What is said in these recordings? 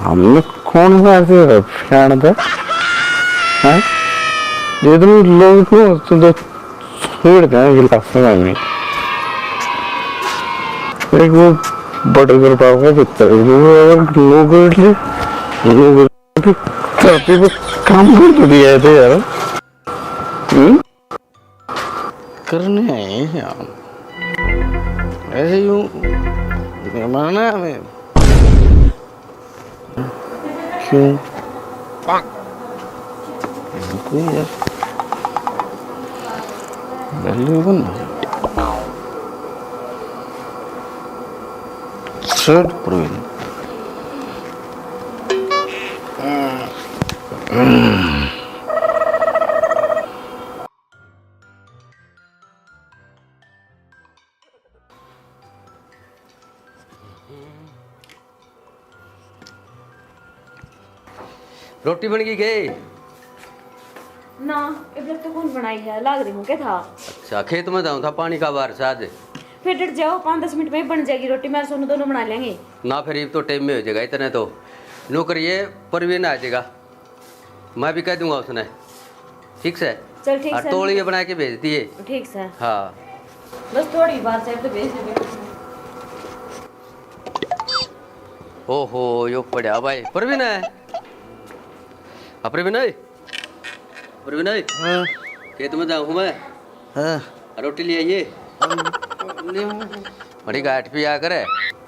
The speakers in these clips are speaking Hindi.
हमने कौन सा ऐसे फैन था? हाँ? ये तुम लोग को तुम तो छोड़ दें गिलास में एक वो बड़े कर पाओगे भीतर लोग धरती पे काम कर तो दिया थे यार। करने आए हैं हम ऐसे यूं मारना है हमें क्यों कोई यार वैल्यू बना शर्ट प्रवीण रोटी बन गई गई ना इधर तो कौन बनाई है लाग रही हूँ क्या था। अच्छा खेत में जाऊँ था पानी का बार से आज फिर डट जाओ 5-10 मिनट में ही बन जाएगी रोटी। मैं सोनू दोनों बना लेंगे ना फिर ये तो टाइम में हो जाएगा इतने तो नौकरिए परवीन आ जाएगा मैं भी कह दूंगा उसने ठीक से चल ठीक और है तोड़िए बना के भेज दिए ठीक है हाँ बस थोड़ी बात है तो भेज दे। ओहो यो पड़ा भाई परवीन है परवीन है परवीन है खेत में जाऊँ मैं रोटी ले आइए बड़ी गाठ पिया करे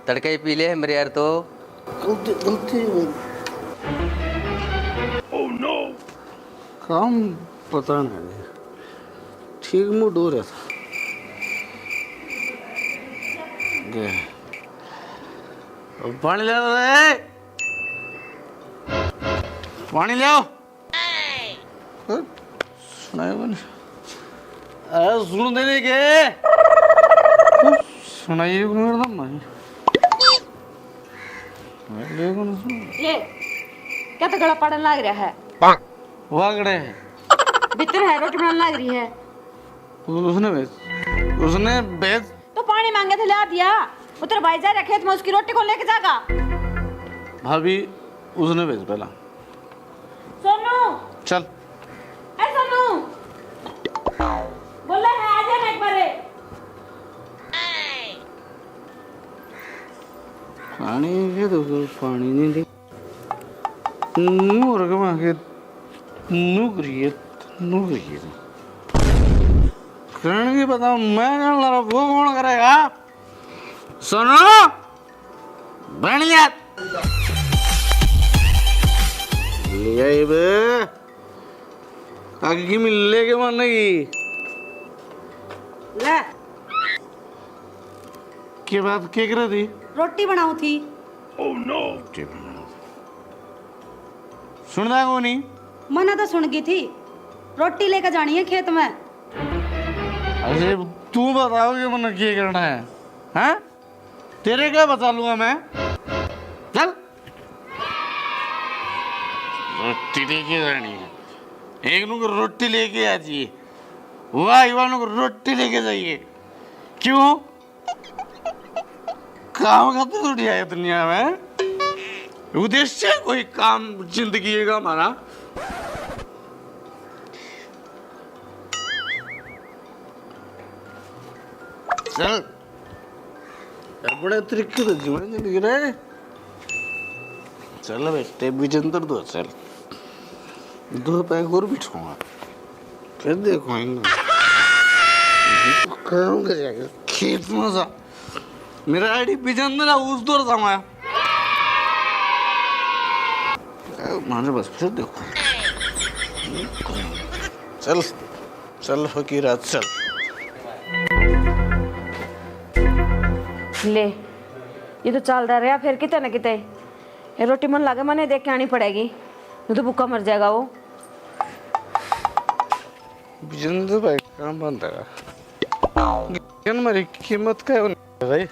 तड़के ही पी ले मेरे यार तो काम पता नहीं ठीक मूड हो रहा था पानी ले आओ पानी ले आओ सुनाए बन अरे सुन देने के सुनाइए मेरे दम नहीं ये क्या तो गला पड़न लग रहा है वागड़े है भीतर है रोटी बनाने लग रही है। उसने बेच तो पानी मांगे थे ला दिया उधर भाई जा रहा खेत में उसकी रोटी कौन लेके जाएगा। भाभी उसने बेच पहला सोनू चल ए सोनू बोला है आ जाना एक बार पानी के तो पानी नहीं दे नूर के मां के नौकरी करण की बताओ मैं कौन ला रहा वो कौन करेगा सुनो बढ़िया लिया ये बे आगे की मिलने के मारने की ले के बात क्या कर रही थी रोटी बनाऊ थी। सुनता को नहीं मना तो सुन गई थी रोटी लेकर जानी है खेत में। अरे तू बताओ कि मैंने क्या करना है हाँ तेरे क्या बता लूंगा मैं चल रोटी लेके जानी है एक नु रोटी लेके आ जाइए वाह इवानों को रोटी लेके जाइए क्यों काम का तो थोड़ी है दुनिया में उद्देश्य है कोई काम जिंदगी का हमारा चल बड़े तरीके से जीवन जिंदगी रहे चल बेटे विजेंद्र दो चल 2 पैक और बिठाऊंगा फिर देखो काम करेगा खेत में सा मेरा आईडी विजेंद्र है उस दौर था मैं माने बस फिर देखो चल चल फकीरा चल ले ये तो चल रहा फिर कितने न कितने ये रोटी मन लागे मने देख के आनी पड़ेगी नहीं तो भूखा मर जाएगा वो। विजेंद्र भाई काम बंद है मेरी कीमत क्या है भाई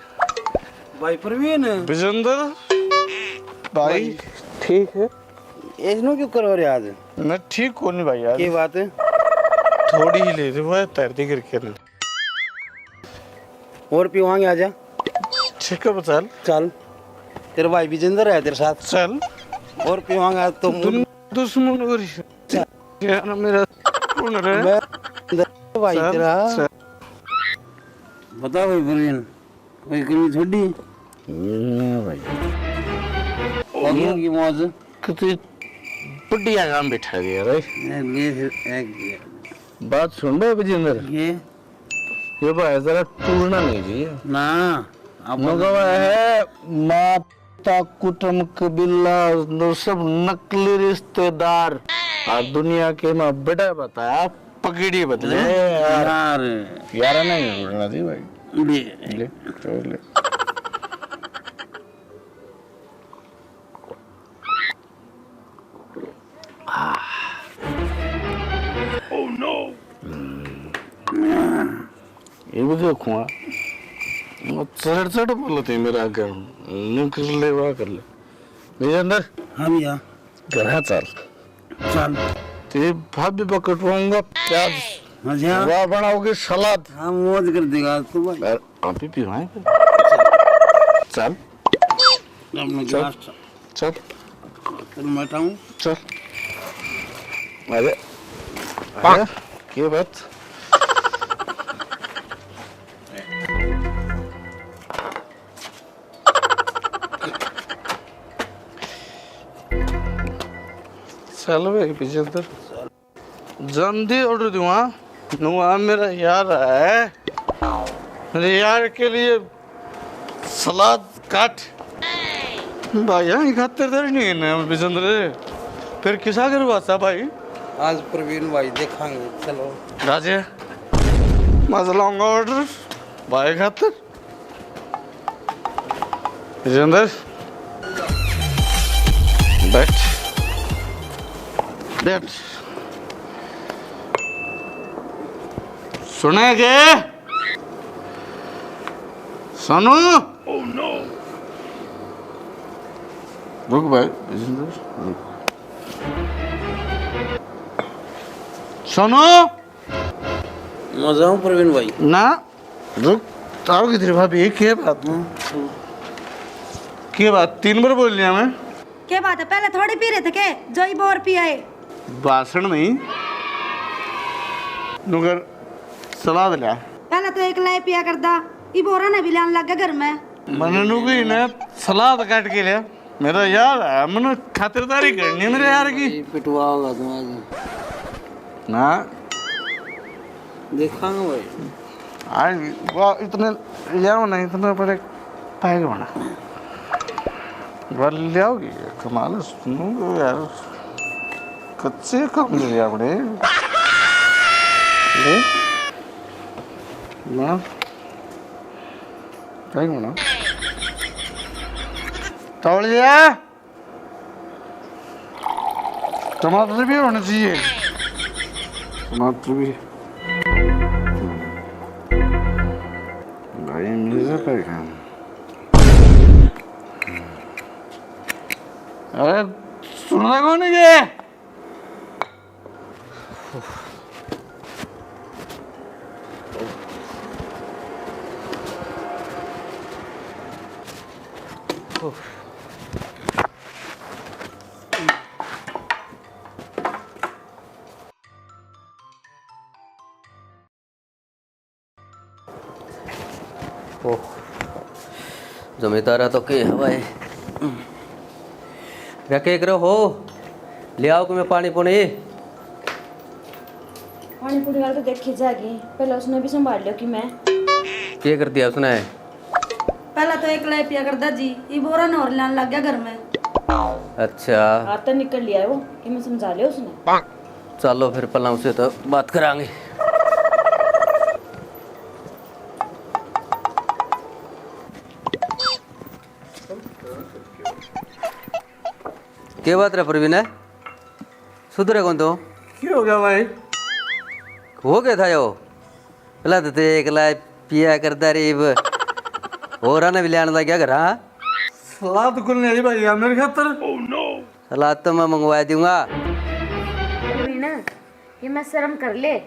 भाई प्रवीण विजेंद्र भाई ठीक है ऐसनो क्यों करो रे आज मैं ठीक हूँ नहीं भाई यार की बात है थोड़ी ही ले रही वो तैरती करके ना और पीवाएंगे आजा ठीक है चल चल तेरे भाई विजेंद्र है तेरे साथ चल और पीवांगा तो दुश्मन हो रही यार मेरा कौन रे मैं भाई तेरा बता भाई प्रवीण कोई कमी थोड़ी भाई और की मौज कितनी बढ़िया काम बैठा गया रे बात सुन रहे विजेंद्र ये भाई जरा टूटना नहीं चाहिए ना मगवा है माता कुटुंब कबीला सब नकली रिश्तेदार और दुनिया के में बड़ा बताया पकड़ी बदले यार यार नहीं टूटना थी भाई ले चल ले ये भी देखूंगा चढ़ बोलते मेरा आगे कर ले वाह कर ले मेरे अंदर हाँ भैया घर चल चल ते भाभी पकड़वाऊंगा प्याज मजा वाह बनाओगे सलाद हाँ मौज कर देगा तो भाई आप भी पिवाएं चल अपने चल गिलास चल चल मैं उठाऊं चल अरे अरे क्या बात चल भाई पीछे अंदर जल्दी ऑर्डर दूंगा नुआ मेरा यार है मेरे यार के लिए सलाद काट भाई यहाँ खातिर दर नहीं है ना विजेंद्र फिर किसा करवाता भाई आज प्रवीण भाई देखांगे चलो राजे मजा लाऊंगा ऑर्डर भाई खातिर विजेंद्र बैठ बैठ सुने के सुनो रुक भाई विजेंद्र रुक सुनो मजा हूँ प्रवीण भाई ना रुक तारो की तेरी भाभी क्या बात क्या बात 3 बार बोल लिया मैं क्या बात है पहले थोड़ी पी रहे थे के जो ही बोर पियाए भाषण नहीं नुगर सलाद लिया पहले तो एक लाए पिया करदा ई बोरा ने भी लाने लग गया घर में मैंने नुगी ने सलाद काट के लिया मेरा यार है मैंने खातिरदारी करनी है मेरे यार की पिटवा होगा तुम आज ना देखांगे भाई आज वाह इतने यार नहीं इतने बड़े पाएगा बना बार ले आओगी कमाल है सुनो यार कच्चे काम ले आपने ले ना क्या बना तौलिया टमाटर भी होने चाहिए टमाटर भी भाई मुझे पड़ेगा अरे सुनना कौन है ये जमींदारा तो के हवाए रखे करो हो ले आओ कि मैं पानी पुनी पानी पूरी वाला तो देखी जाएगी पहले उसने भी संभाल लिया कि मैं क्या कर दिया उसने पहले तो एक लाए पिया करदा जी ई बोरा ने और लाने लग गया घर में अच्छा आता निकल लिया वो कि मैं समझा लिया उसने चलो फिर पहला उसे तो बात करांगे क्या बात रहा प्रवीण है सुधरे कौन तो क्या हो गया भाई हो गया था यो पहला तो ते एक लाए पिया करता रीब और आने भी लाने लग गया घर हाँ सलाद खुलने आई भाई यार मेरे खातर सलाद तो मैं मंगवा दूंगा ना ये मैं शर्म कर ले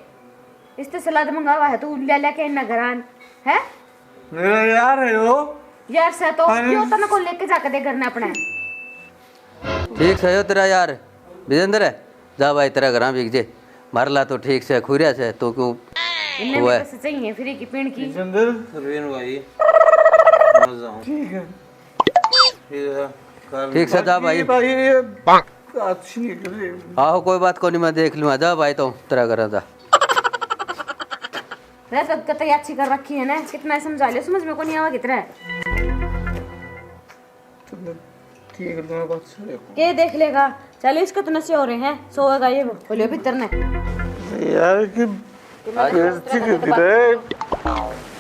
इससे सलाद मंगावा है तू ले लेके ना घरान है मेरा यार है वो यार से तो अरे। क्यों तो को लेके जाकर दे घर में अपने ठीक से हो तेरा यार विजेंद्र जा भाई तेरा घर बिक जे मारला तो ठीक से खुरिया से तो क्यों इन्हें हुआ भी है? पैसे चाहिए फ्री की पेड़ की। विजेंद्र प्रवीण भाई मैं जाऊं ठीक है फिर कल ठीक से जा भाई भाई ये अच्छी निकली। आओ कोई बात को नहीं मैं देख लूँगा जा भाई तो तेरा घर जा वैसे तो कतई अच्छी कर रखी है ना, कितना समझा लिया समझ में को नहीं आवा कितना है। ठीक है तुम्हारे बात से के देख लेगा, चलो इसका तो नशे हो रहे हैं, सोएगा ये बोलियो भीतर ने। यार की बेइज्जती कर दी रे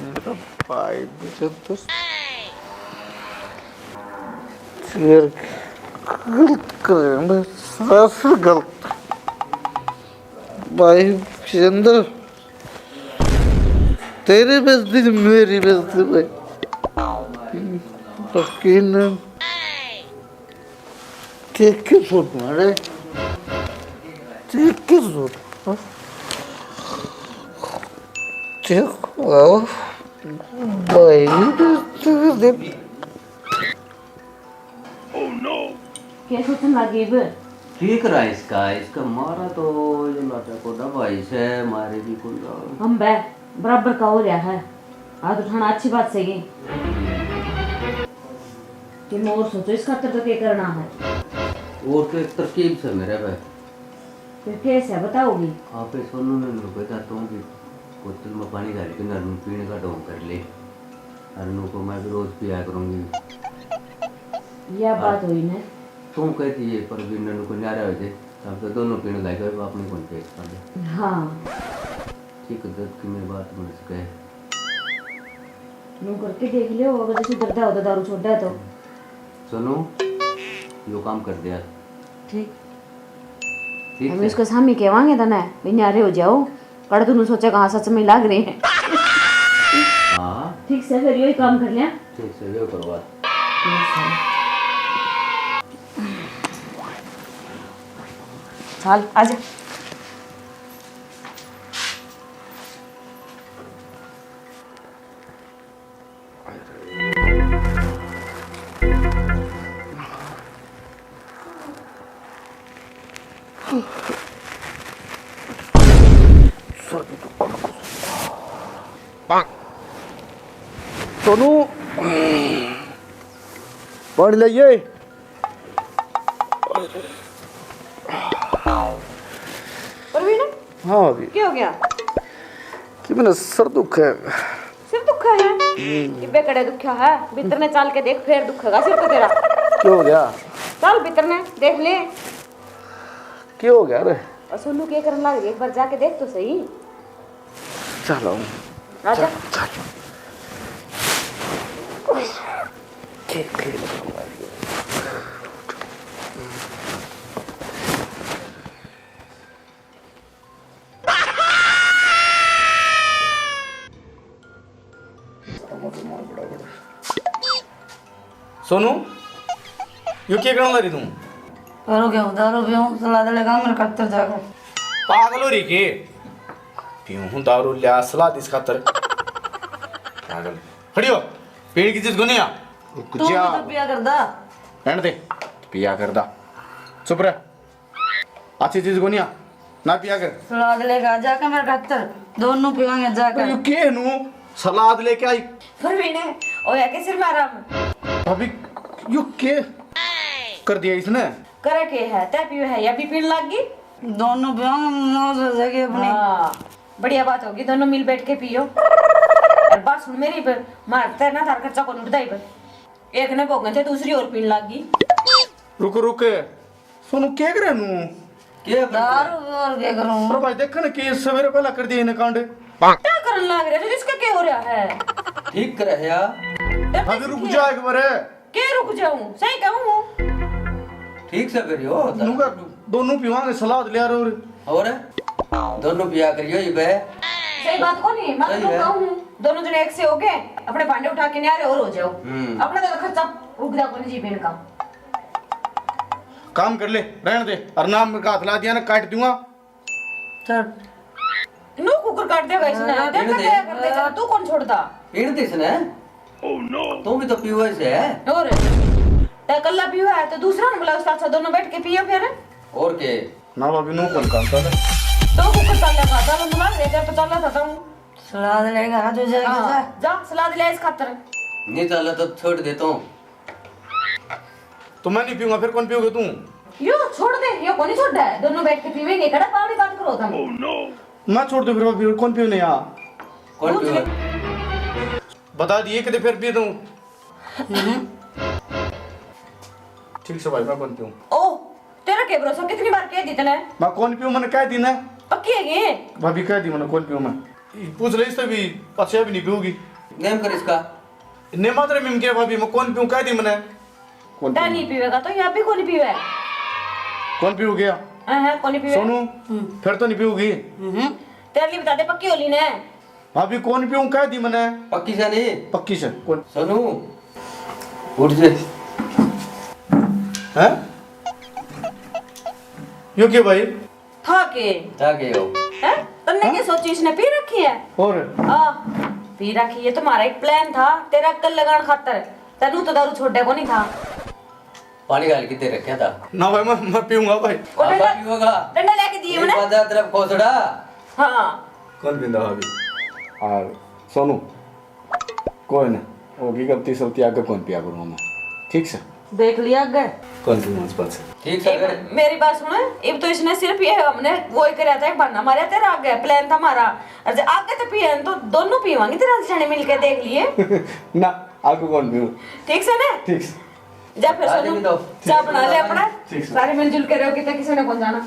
मेरा भाई विजेंद्र। यार गलत कर रहे हैं, मैं सरासर गलत भाई विजेंद्र। तेरी बेइज्जती नहीं, मेरी बेइज्जती भाई। लेकिन देख के सोच मारे, देख के सोच देखो भाई क्या सोचने लगी अब? ठीक रहा इसका मारा तो ये लाटा को दवाई से मारे भी कुल हम बे बराबर का हो रहा है, हाथ उठाना अच्छी बात सही कि मैं और सोचो इस खातर तो क्या करना है। और तो एक तरकीब से मेरे पे फिर कैसे है बताओगी? आप सोनू में मेरे को चाहता हूँ कि बोतल में पानी डाल के नरम पीने का ढोंग कर ले, अरनू को मैं भी रोज पिया करूँगी। यह बात हुई ना, तुम कहती है पर भी ननू को न्यारा हो जाए तब तो दोनों पीने लायक है अपने कौन पे कर दे। हाँ ठीक दर्द की मेरी बात समझ सके यूं करके देख लियो, अगर जैसे दर्दा होता दारू छोड़ दे तो सुनो यो काम कर दिया ठीक। ठीक हम है इसको सामने कहवांगे था ना भी न्यारे हो जाओ, कड़ तुम सोचा कहाँ सच में लाग रहे हैं। हाँ ठीक से फिर यही काम कर लिया। ठीक से यो करवा चल आजा। सोनू पढ़ लिये परवीन हाँ अभी क्या हो गया? कि मैंने सर दुख है। सिर दुखा है? इबे कड़े दुखा है, भीतर ने चाल के देख फिर दुखेगा सिर तो तेरा। क्यों हो गया? चल भीतर ने देख ले। क्यों हो गया रे? और सोनू क्या करने लग रही है, एक बार जाके देख तो सही। चलो आजा। सोनू यो क्या करने लगी तुम? करो क्या दारू पियो सलाद लगा मेरे कत्तर जाकर पागल हो रही के? पीऊं दारू लिया सलाद इस खातर पागल खड़ियो पेड़ की चीज गुनिया तू भी तो पिया करदा रहने दे पिया कर दा चुप रह अच्छी चीज गुनिया ना पिया कर। सलाद लेगा जाकर मेरे कत्तर दोनों पिवाएंगे जाकर। यो के नु सलाद लेके आई परवीन ओ या के सिर मारा अभी यो के कर दिया इसने? करे के है तै पियो है या भी पीने लग गई। दोनों पिवाएंगे मौज हो जाएगी अपनी। हाँ बढ़िया बात होगी, दोनों मिल बैठ के पियो। और बात सुन मेरी पर मारते ना थार खर्चा को लुटदाई पर एक ने भोगन थे दूसरी और पीने लग गई। रुक रुक सोनू क्या करे नु? क्या दारू और क्या करूं? और भाई देख ना कि सवेरे पहला कर दिया इन्हें कांड। क्या करने लग रहे थे, इसका क्या हो रहा है? ठीक कर रहे यार अभी रुक जा एक बार क्या रुक जाऊं, सही कहूं? ठीक से करियो नुका दोनों पीवांगे सलाद ले रहे और दोनों पिया करियो ये बे सही बात को नहीं मैं सही तो है। कहूं दोनों जने एक से हो गए अपने भांडे उठा के न्यारे और हो जाओ। अपना तो खर्चा रुक जा कोनी जीवन का काम कर ले रहने दे और नाम का हाथ ला दिया ना काट दूंगा। चल नो कुकर काट देगा इसने देख दे। क्या कर दे चल तू कौन छोड़ता पीण दिस ने तुम भी तो पीवे से है और ते कल्ला पियो है तो दूसरा ने बोला उसका दोनों बैठ के पियो फिर और के ना भाभी नो कौन काम था तो कुकर चल रहा था मैं तुम्हारे लेकर तो चल रहा था तुम सलाद लेगा ना जो जाएगा जा सलाद ले इस खातर नहीं चला तो छोड़ देता हूँ। तो मैं नहीं पीऊंगा फिर कौन पियोगे तू यो छोड़ दे यो कौन छोड़ है दोनों बैठ के पीवेंगे कड़ा पावड़ी काम करो तुम मैं छोड़ दूं फिर भाभी कौन पियो नहीं यहाँ कौन पूछ पियो ले। बता दिए कि फिर पी दूं ठीक से भाई मैं कौन पीऊं ओ तेरा क्या भरोसा कितनी बार कह दी तने मैं कौन पीऊं मैंने कह दी ना पक्की है ये भाभी कह दी मैंने कौन पीऊं मैं पूछ ले इससे भी अच्छा भी नहीं पीऊंगी नेम कर इसका। ने मात्र में क्या भाभी मैं कौन पीऊं कह दी मैंने कौन ता नहीं पीवेगा तो यहाँ भी कौन पीवे कौन पीऊ गया हां कौन पीवे सोनू फिर तो नहीं पीऊगी तेरे लिए बता दे पक्की होली ने भाभी कौन पीऊं कह दी मैंने पक्की से नहीं पक्की से कौन सोनू उठ जा। हैं यो क्या भाई था के जा के हो हैं तुमने क्या सोची इसने पी रखी है और आ पी रखी ये तुम्हारा एक प्लान था तेरा अक्ल लगान खातर तनु तो दारू छोड़े को नहीं था पानी गाल के दे रखा था। ना भाई मैं पीऊंगा भाई वो आपा डंडा पियोगा डंडा लेके दिए एक मैंने बाजा तरफ खोसड़ा। हाँ कौन पींदा भाभी और सोनू कोई ना होगी गलती सलती आगे कौन पिया करूंगा मैं ठीक से देख लिया अगर कौन पीऊंगा इस बात से ठीक से कर। मेरी बात सुनो अब तो इसने सिर्फ ये हमने वो ही कराया था एक बहाना मारा तेरा आगे प्लान था हमारा और जब आगे तो पिए तो दोनों पीवांगे तेरा जने मिलके देख लिए ना आगे कौन पीऊं ठीक से ना ठीक से जा फिर आगे सोनू भी दो। चाय बना ले अपना ठीक है। सारे मिलजुल के रहोगे तो किसी ने कौन जाना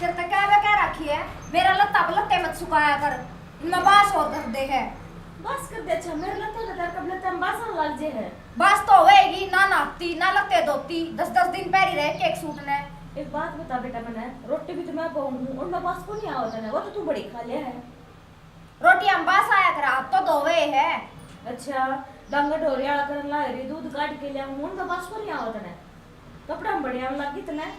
जब तक क्या रखी है मेरा लत्ता लत्ते मत सुखाया कर इनमें बास और कर दे है बस कर दे अच्छा मेरे लत्ते लगा कब लत्ते हम बासन लग जे है बास तो होएगी ना नाती ना लगते धोती 10-10 दिन पैरी रह के एक सूट ने एक बात बता बेटा मैंने रोटी भी तो मैं पाऊंगी और मैं बास को नहीं आवता है वो तो तू बड़ी खा लिया है रोटी हम बास आया कर आप तो धोवे है अच्छा डंगा ढोरिया करन ला रे दूध काट के ले हूं तो बास को नहीं आवता है कपड़ा हम बढ़िया लगी तने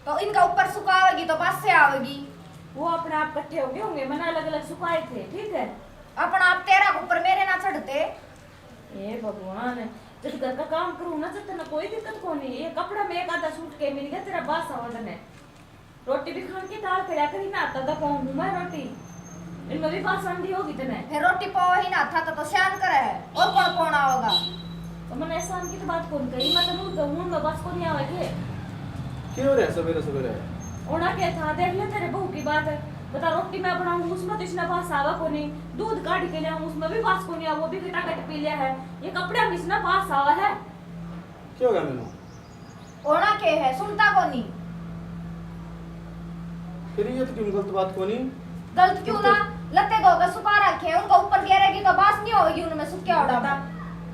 तो इनका ऊपर सुखावेगी तो बास से आवेगी वो अपने आप इकट्ठे हो गए होंगे मैंने अलग अलग सुखाए थे ठीक है अपना आप तेरा ऊपर मेरे ना चढ़ते ए भगवान जब घर का काम करूँ ना तो ना कोई दिक्कत को नहीं ये कपड़ा में एक आधा सूट के मिल गया तेरा बास आवाज है रोटी भी खान की दाल करा करी ना आता था पाऊंगी मैं रोटी इनमें भी बास अंडी होगी तने फिर रोटी पाव ही ना था तो शान करे है और कौन आओगा तो मैंने एहसान की तो बात कौन कही मैं तो कहूँ मैं बास को नहीं आवेगी क्यों रे सवेरे सवेरे ओना क्या था देख ले तेरे बहू की बात है बता रोटी मैं बनाऊंगी उसमें तो इसने बास आवा को नहीं दूध काट के लिया उसमें भी बास को नहीं आवा वो भी खटाखट पी लिया है ये कपड़े में इसने बास आवा है क्या हो गया मैंने होना के है सुनता को नहीं फिर ये तो क्यों गलत बात को नहीं गलत क्यों ना लत्ते धोकर सुखा रखे हैं उनका ऊपर गिरेगी तो बास नहीं होगी उनमें सुख क्या उड़ा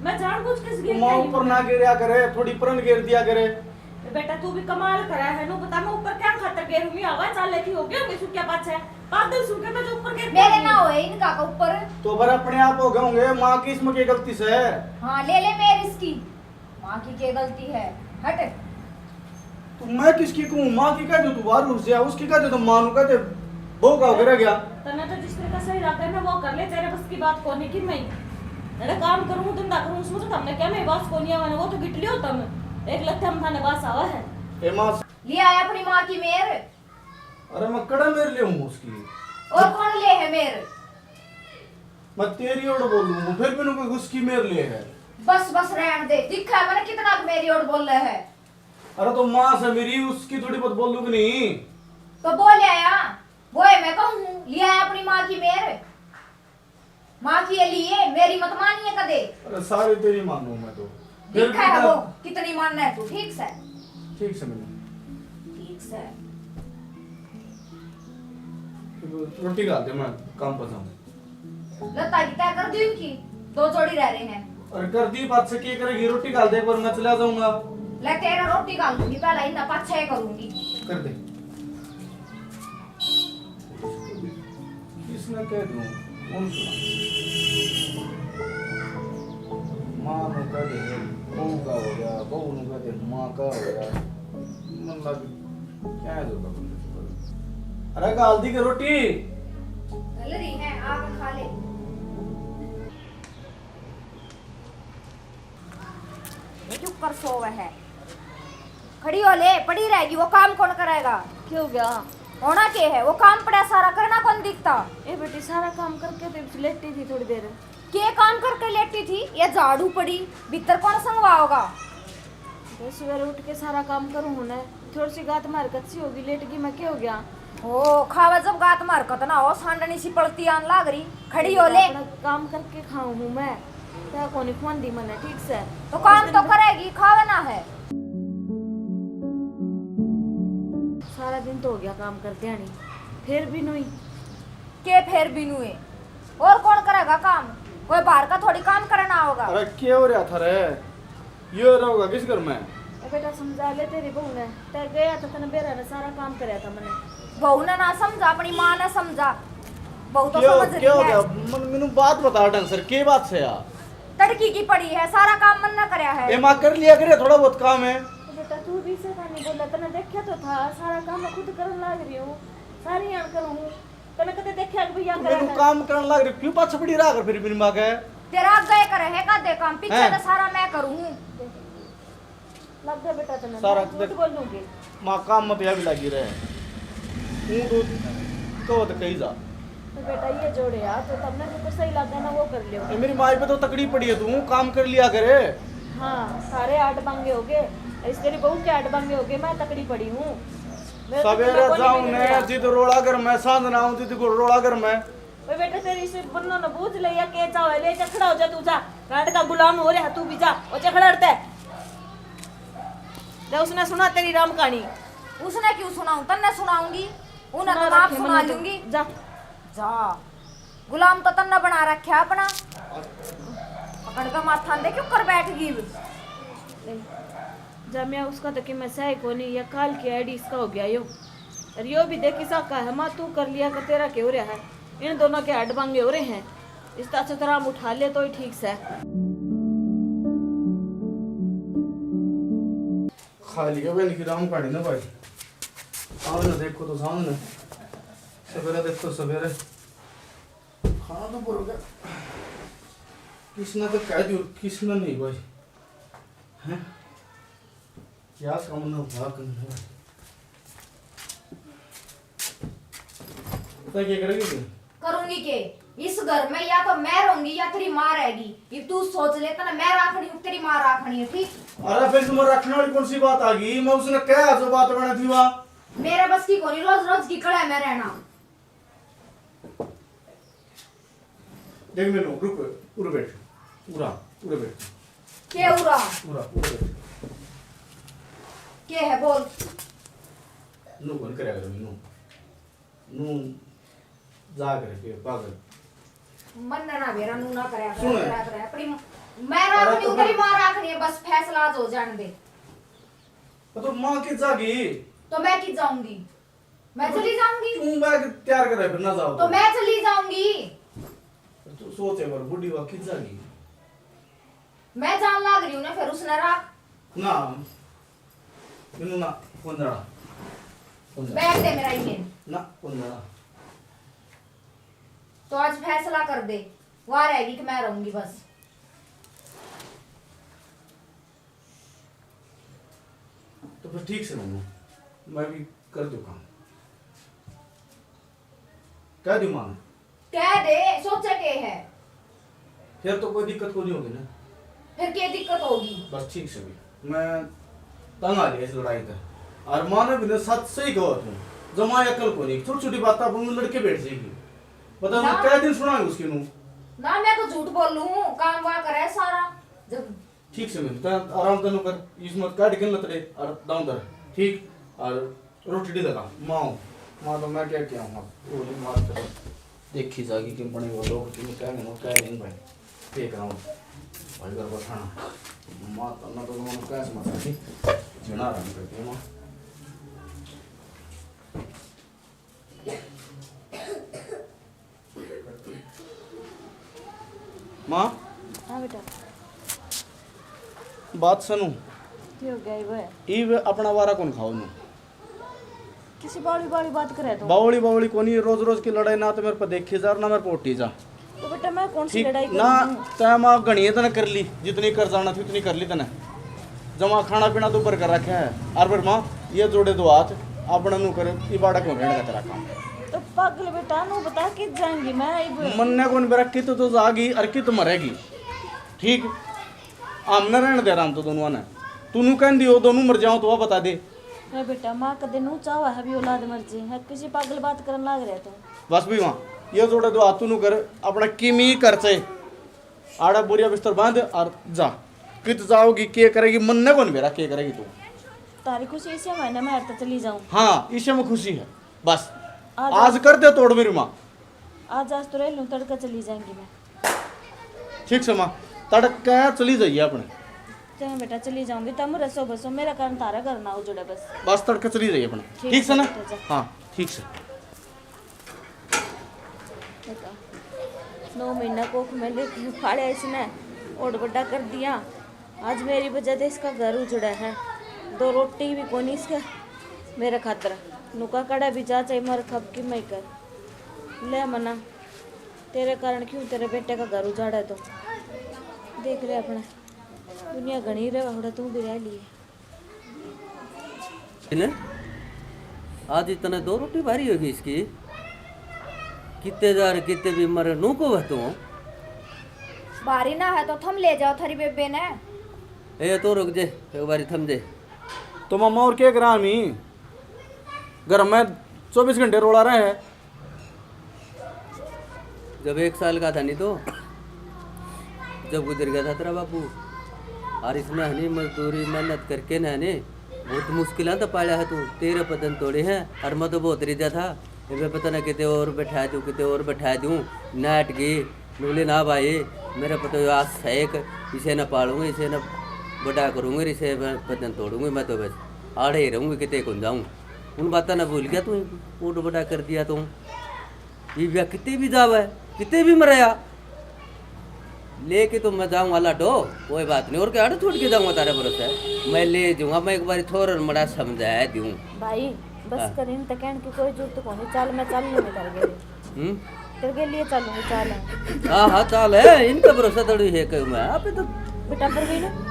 मैं जानबूझ के इस गिर मां ऊपर ना गिरया करे थोड़ी परन गिर दिया करे बेटा तू भी कमाल करा है नो बता मैं ऊपर क्या खातर गेरूंगी आवाज चाल लेती हो गया मैं क्या बात है बादल सुन के मैं जो ऊपर गिर मेरे ना होए इनका का ऊपर तो पर अपने आप हो गए होंगे मां की इसमें क्या गलती से है हाँ ले ले मेरी इसकी माँ की क्या गलती है हट तो मैं किसकी कहूं मां की कह दो तू बाहर घुस जा उसकी कह दो तो मां नु कह दे वो का गिर गया तने तो जिस तरह का सही रहा है ना वो कर ले तेरे बस की बात कोनी की मैं अरे काम करूं धंधा करूं उसमें तो हमने क्या मैं बात कोनी आवा वो तो गिट लियो तुम एक लगता हम थाने बास आवा है ए मां लिया है अपनी माँ की मेर अरे मैं कड़ा मेरे लिए हूं उसकी और कौन ले है मेर मैं तेरी ओर बोलूं फिर भी कोई उसकी मेरे लिए है बस बस रहने दे दिखा है मैंने कितना मेरी ओर बोल रहे है अरे तो मां से मेरी उसकी थोड़ी बहुत बोल लूंगी नहीं तो बोल आया वो है मैं कहूँ लिया है अपनी माँ की मेर माँ की लिए मेरी मत मानिए कदे अरे सारी तेरी मानू मैं तो फिर दिखा है वो कितनी मानना है तू ठीक से ठीक से मिले ठीक से रोटी खा दे मैं काम पर जाऊं लता की तय कर दी इनकी 2 जोड़ी रह रहे हैं और कर दी बात से क्या करेगी रोटी खा दे पर मैं चला जाऊंगा ले तेरा रोटी खा लूंगी पहले इतना 5-6 करूंगी कर दे किसने कह दूं कौन सुना मां ने कह दे बहू का हो गया बहू ने कह दे मां का हो गया मन लग क्या है जो अरे गाल दी के रोटी गल रही है आके खा ले कर सोवे है। खड़ी हो ले, पड़ी रहेगी, वो काम कौन करेगा? क्या हो गया? होना क्या है, वो काम पड़ा सारा करना कौन दिखता? ए बेटी सारा काम करके तो लेटी थी थोड़ी देर। के काम करके लेटी थी? ये झाड़ू पड़ी, भीतर कौन संगवाओगा? तो सवेरे उठ के सारा काम करूँ हूँ ना, थोड़ी सी गात मार कच्ची होगी, लेट गई मैं, क्या हो गया? ओ खावा जब गात मार कत ना हो, सांडनी सी पड़ती आन लाग रही। खड़ी हो ले, अपना काम करके खाऊं हूँ मैं, क्या कोनी खुआन दी मैंने, ठीक से तो काम तो करेगी, खावा ना है। सारा दिन तो हो गया काम करते आनी, फिर भी नहीं। के फिर भी नुए, और कौन करेगा काम? कोई बाहर का थोड़ी काम करना होगा। अरे क्या हो रहा था रे? ये रहोगा किस घर में? बेटा समझा ले, तेरी बहू ने तय गया था, तने बेरा ने सारा काम कराया था मैंने। बहू ने ना समझा, अपनी माँ ने समझा। बहू तो क्या समझ क्या हो रही गया? है। मैनू बात बता ढंग सर, के बात से यार? तड़की की पड़ी है, सारा काम मन न करया है। ए माँ कर लिया करे, थोड़ा बहुत काम है। तो बेटा तू भी से नहीं बोला, तने देखा तो था, सारा काम मैं खुद करने लग रही हूँ, सारी यार करूँ। तने कदे देखा कि भैया करा मैनू है? काम करने लग रही, क्यों पाछे पड़ी रहा कर फिर मेरी माँ के? तेरा गए करे है का दे काम, पीछे हैं? तो सारा मैं करूँ। लग गया बेटा तने, सारा मैं झूठ बोलूंगी। माँ काम मत भी लगी रहे। तू तो कही जा। तो बेटा ये जोड़े यार, तो तब तो सही लगा ना, वो कर लियो। ए, मेरी माँ पे तो तकड़ी पड़ी है, तू काम कर लिया करे। हाँ सारे 8 बांगे हो गए, इस तेरी बहू के 8 बांगे हो गए, मैं तकड़ी पड़ी हूँ। मेरे तो सवेरे बिना कोनी जाऊं भी नहीं मैं मिला। जिद रोड़ा कर मैं, सांझ ना आऊं जिद को रोड़ा कर मैं। ओए बेटा तेरी से बन्नो न बूझ ले, या के चाव ले जा, खड़ा हो जा तू, जा रात का गुलाम हो रहा तू भी, जा ओ जा खड़ा रहता है। जा उसने सुना तेरी राम कहानी? उसने क्यों सुनाऊं, तन्ने सुनाऊंगी, उन्हें सुना तो आप रखे सुना मैंने तो। लूंगी। जा जा, गुलाम तो तन्ने बना रखा अपना। पकड़ के माथा दे, क्यों कर बैठ गई? जा मैं उसका तो कि मैं सही को नहीं, या काल की आईडी इसका हो गया यो, और यो भी देखी सका है, माँ तू कर लिया का तेरा क्या हो रहा है? इन दोनों के 8 बांगे हो रहे हैं, इस तरह से तरह हम उठा ले तो ही ठीक से। खाली के बहन की राम काढ़ी ना भाई। आओ ना, देखो तो सामने सवेरे, देखो सवेरे खाना तो बोल गया, किसने तो कह दियो, किसने नहीं भाई हैं? क्या काम ना भाग करना तो क्या करेगी तू? करूंगी के? इस घर में या तो मैं रहूंगी या तेरी माँ रहेगी। ये तू सोच ले, तना मैं राखनी हूँ, तेरी माँ राखनी है, ठीक? अरे फिर तुम्हारे रखने वाली कौन सी बात आ गई? मैं उसने क्या जो बात बना थी वहाँ? मेरे बस की कोनी, रोज रोज की कड़ा में रहना। देख मेनू, रुक, पूरे बैठ, पूरे बैठ, के उरा पूरे बैठ। के है बोल। नू कौन करेगा मेनू? नू जा करके पागल। मन ना मेरा नू ना करे, सुन। अपनी मैं राखनी हूँ, तेरी माँ राखनी है, बस फैसला आज हो जाने दे। तो माँ की जागी, तो मैं की जाऊंगी, मैं चली जाऊंगी, तू बैग तैयार करे फिर ना जाओ तो मैं चली जाऊंगी। तू सोचे बार बुढ़ी वा की जागी मैं जान लाग रही हूँ ना, फिर उसने राख। ना मेनू ना कौन जाना बैग दे मेरा ये, ना कौन जाना। तो आज फैसला कर दे, वहां रहेगी कि मैं रहूंगी बस। तो फिर ठीक से मेनू, मैं भी कर दूँ काम, कह दूँ माँ कह दे, सोचे के है, फिर तो कोई दिक्कत को नहीं होगी ना। फिर क्या दिक्कत होगी? बस ठीक से भी मैं तंग आ गया इस लड़ाई का, और माँ ने भी सच सही कहा तुम, जमा अकल को नहीं, छोटी छोटी बात आप लड़के बैठ जाएगी। बता मैं ना। क्या दिन सुनाऊंगी उसके नू? ना मैं तो झूठ बोल लूं, काम वहाँ करे सारा जब। ठीक से मैं आराम तनु कर, इसमें काट के लतड़े और दाऊं कर, ठीक? और रोटी डी लगा माँ तो मैं क्या किया हूँ वो नहीं मार कर देखी जागी कि बने वो लोग कि क्या नहीं भाई देख रहा हूँ भाई घर बैठाना माँ तो ना तो उन्होंने कैसे मत रखी जना रहा करती है माँ। माँ हाँ बेटा बात सुनू, क्या हो गया ये वो? ई अपना वारा कौन खाओ नू? किसी बावली बावली बात करे तो? बावली बावली कोनी, रोज रोज की लड़ाई ना तो मेरे पर देखी जा ना मेरे पर उठी जा। तो बेटा मैं कौन सी ठीक लड़ाई ना, करूं? तय माँ गणिए तने कर ली, जितनी कर जाना थी उतनी कर ली तने, जमा खाना पीना तो ऊपर कर रखा है। और फिर माँ ये जोड़े दो हाथ अपना नू करे इबाड़ा क्यों रहने का तेरा काम। तो पागल बेटा नु बता के जाएंगी मैं अब। मन्ने कौन बेरा की तो जागी और की तो मरेगी। ठीक आमने रहने दे रहा हम तो दोनों ने तू नू कह दियो दोनों मर जाओ तो वह बता दे। है बेटा माँ कदे नु चावा है भी औलाद मर जे है किसी पागल बात करन लाग रहे तो बस भी वहाँ ये जोड़े दो हाथ तू नू कर अपना किमी कर से आड़ा बोरिया बिस्तर बांध और जा कित जाओगी के करेगी मन्ने कौन बेरा के करेगी तू। तारी खुशी से मैंने मैं तो चली जाऊं। हाँ इसे में खुशी है बस आज कर दे तोड़ मेरी माँ। आज तो रह लूं तड़का चली जाएंगी मैं। ठीक से माँ तड़का चली जाइए अपने। चल बेटा चली जाऊंगी तब रसो बसो मेरा कारण तारा करना हो जुड़े बस। बस तड़का चली जाइए अपने। ठीक से ना हाँ ठीक से। बेटा 9 महीना कोख में लेके फाड़े इसने और बड़ा कर दिया। आज मेरी वजह से इसका घर उजड़ा है। 2 रोटी भी कोनी इसका मेरा खातर नुका कड़ा भी जा चाहे मर खप की मैं कर ले मना तेरे कारण क्यों तेरे बेटे का घर उजाड़ा है। तो देख रहे अपने दुनिया घनी रहे वहाँ तू भी रह लिए। इन्हें आज इतना 2 रोटी भारी होगी इसकी कितने जार कितने भी मरे नू को बतू बारी ना है तो थम ले जाओ थारी बेबे ने। ए तो रुक जे एक बारी थम जे। तो मामा और क्या करा मी घर में 24 घंटे रोड़ा रहे हैं। जब 1 साल का था नहीं तो जब गुजर गया था तेरा बापू और इसने हनी मजदूरी मेहनत करके ना हनी बहुत मुश्किल तो पाया है तू। तेरे पतन तोड़े हैं और मैं तो बहुत रिजा था ये पता ना कितने और बैठा दूँ कितने और बैठा दूँ नाट गई बोले ना भाई मेरा पता आज सैक इसे ना पालूंगी इसे ना बड़ा करूँगी इसे पतन तोड़ूंगी मैं तो बस आड़े ही रहूँगी कितने कौन जाऊँ उन बातें ना भूल गया तू ऊट बड़ा कर दिया तू। ये भी कितने भी जावा है कितने भी मराया लेके तो मैं जाऊँगा लाडो कोई बात नहीं और क्या आड़े छोड़ के जाऊँगा तारे भरोसे मैं ले जाऊँगा मैं एक बार थोड़ा मड़ा समझाया दूँ भाई बस करीन तो कहने की कोई जरूरत को नहीं। चल मैं चल लूँगी तेरे के लिए चलूँगी चल। हाँ हाँ चाल है इनका भरोसा थोड़ी है मैं आप तो बेटा परवीन